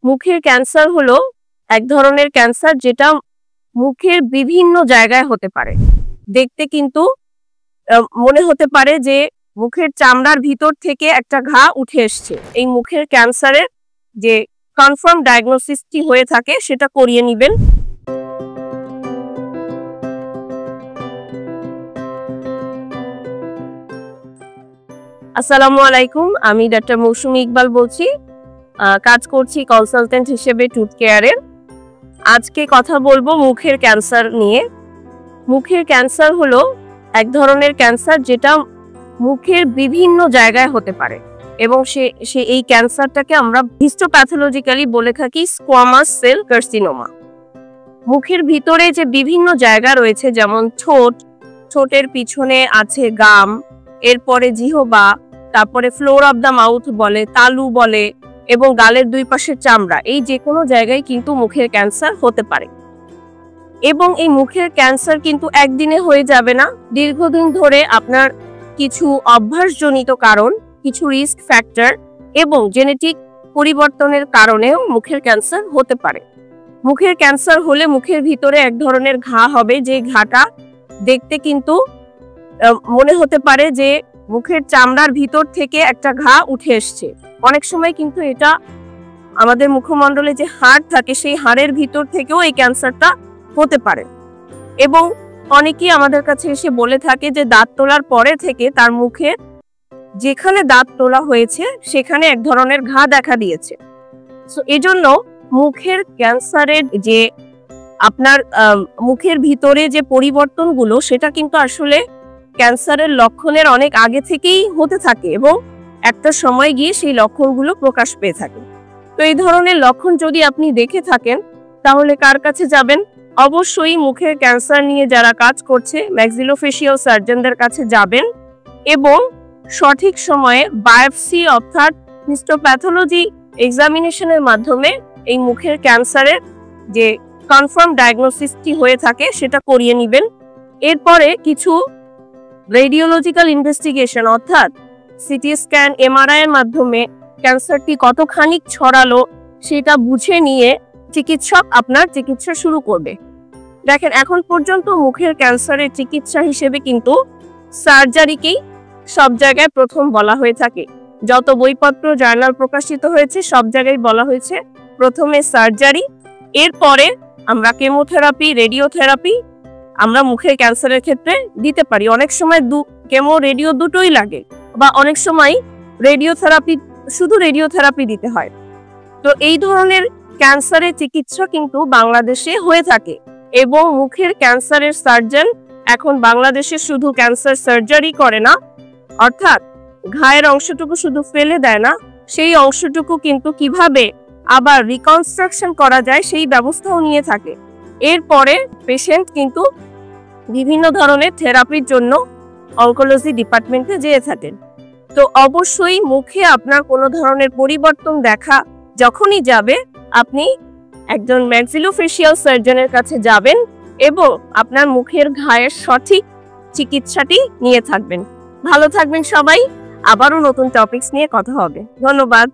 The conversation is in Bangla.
মুখের ক্যান্সার হলো এক ধরনের ক্যান্সার যেটা মুখের বিভিন্ন জায়গায় হতে পারে। দেখতে কিন্তু মনে হতে পারে যে মুখের চামড়ার ভিতর থেকে একটা ঘা উঠে এসছে। এই মুখের ক্যান্সারের যে কনফার্ম ডায়াগনোসিসটি হয়ে থাকে সেটা করিয়ে নেবেন। আসসালামু আলাইকুম, আমি ডাক্তার মৌসুমী ইকবাল বলছি। কাজ করছি কনসালটেন্ট হিসেবে টুথ কেয়ারের। আজকে কথা বলবো মুখের ক্যান্সার নিয়ে। মুখের ক্যান্সার হলো এক ধরনের ক্যান্সার যেটা মুখের বিভিন্ন জায়গায় হতে পারে এবং সে এই ক্যান্সারটাকে আমরা হিস্টোপ্যাথোলজিক্যালি বলে থাকি স্কোয়ামাস সেল কার্সিনোমা। মুখের ভিতরে যে বিভিন্ন জায়গা রয়েছে, যেমন ঠোঁটের পিছনে আছে গাম, এরপরে জিহবা, তারপরে ফ্লোর অফ দ্য মাউথ বলে, তালু বলে, এবং গালের দুই পাশের চামড়া, এই যে কোনো জায়গায় কিন্তু মুখের ক্যান্সার হতে পারে। এবং এই মুখের ক্যান্সার কিন্তু একদিনে হয়ে যাবে না। দীর্ঘদিন ধরে আপনার কিছু অভ্যাসজনিত কারণ, কিছু রিস্ক ফ্যাক্টর এবং জেনেটিক পরিবর্তনের কারণেও মুখের ক্যান্সার হতে পারে। মুখের ক্যান্সার হলে মুখের ভিতরে এক ধরনের ঘা হবে, যে ঘাটা দেখতে কিন্তু মনে হতে পারে যে মুখের চামড়ার ভিতর থেকে একটা ঘা উঠে এসছে। অনেক সময় কিন্তু এটা আমাদের মুখমণ্ডলে যে হাড় থাকে সেই হাড়ের ভিতর থেকেও এই ক্যান্সারটা হতে পারে। এবং অনেকেই আমাদের কাছে এসে বলে থাকে যে দাঁত তোলার পরে থেকে তার মুখে যেখানে দাঁত তোলা হয়েছে সেখানে এক ধরনের ঘা দেখা দিয়েছে। সো এজন্য মুখের ক্যান্সারের যে আপনার মুখের ভিতরে যে পরিবর্তনগুলো, সেটা কিন্তু আসলে ক্যান্সারের লক্ষণের অনেক আগে থেকেই হতে থাকে এবং একটা সময় গিয়ে সেই লক্ষণগুলো প্রকাশ পেয়ে থাকে। তো এই ধরনের লক্ষণ যদি আপনি দেখে থাকেন তাহলে কার কাছে যাবেন? অবশ্যই মুখের ক্যান্সার নিয়ে যারা কাজ করছে ম্যাক্সিলোফেশিয়াল সার্জনদের কাছে যাবেন এবং সঠিক সময়ে বায়োপসি অর্থাৎ হিস্টোপ্যাথোলজি এক্সামিনেশনের মাধ্যমে এই মুখের ক্যান্সারের যে কনফার্ম ডায়াগনোসিসটি হয়ে থাকে সেটা করিয়ে নেবেন। এরপরে কিছু রেডিওলজিক্যাল ইনভেস্টিগেশন অর্থাৎ সিটি স্ক্যান, এমআরআই এর মাধ্যমে ক্যান্সারটি কতখানি ছড়ালো সেটা বুঝে নিয়ে চিকিৎসক আপনার চিকিৎসা শুরু করবে। দেখেন, এখন পর্যন্ত মুখের ক্যান্সারের চিকিৎসা হিসেবে কিন্তু সার্জারিকেই সব জায়গায় প্রথম বলা হয়ে থাকে। যত বইপত্র জার্নাল প্রকাশিত হয়েছে সব জায়গায় বলা হয়েছে প্রথমে সার্জারি, এরপরে আমরা কেমোথেরাপি, রেডিওথেরাপি আমরা মুখের ক্যান্সারের ক্ষেত্রে দিতে পারি। অনেক সময় কেমো রেডিও দুটোই লাগে, বা অনেক সময় শুধু রেডিওথেরাপি দিতে হয়। তো এই ধরনের ক্যান্সারের চিকিৎসা কিন্তু বাংলাদেশে হয়ে থাকে এবং মুখের ক্যান্সারের সার্জন এখন বাংলাদেশে শুধু ক্যান্সার সার্জারি করে না, অর্থাৎ ঘায়ের অংশটুকু শুধু ফেলে দেয় না, সেই অংশটুকু কিন্তু কিভাবে আবার রিকনস্ট্রাকশন করা যায় সেই ব্যবস্থাও নিয়ে থাকে। এরপরে পেশেন্ট কিন্তু বিভিন্ন ধরনের থেরাপির জন্য অনকোলজি ডিপার্টমেন্টে যেয়ে থাকেন। তো অবশ্যই মুখে আপনার কোনো ধরনের পরিবর্তন দেখা যখনই যাবে, আপনি একজন ম্যাক্সিলোফেশিয়াল সার্জনের কাছে যাবেন এবং আপনার মুখের ঘায়ের সঠিক চিকিৎসাটি নিয়ে থাকবেন। ভালো থাকবেন সবাই। আবারও নতুন টপিকস নিয়ে কথা হবে। ধন্যবাদ।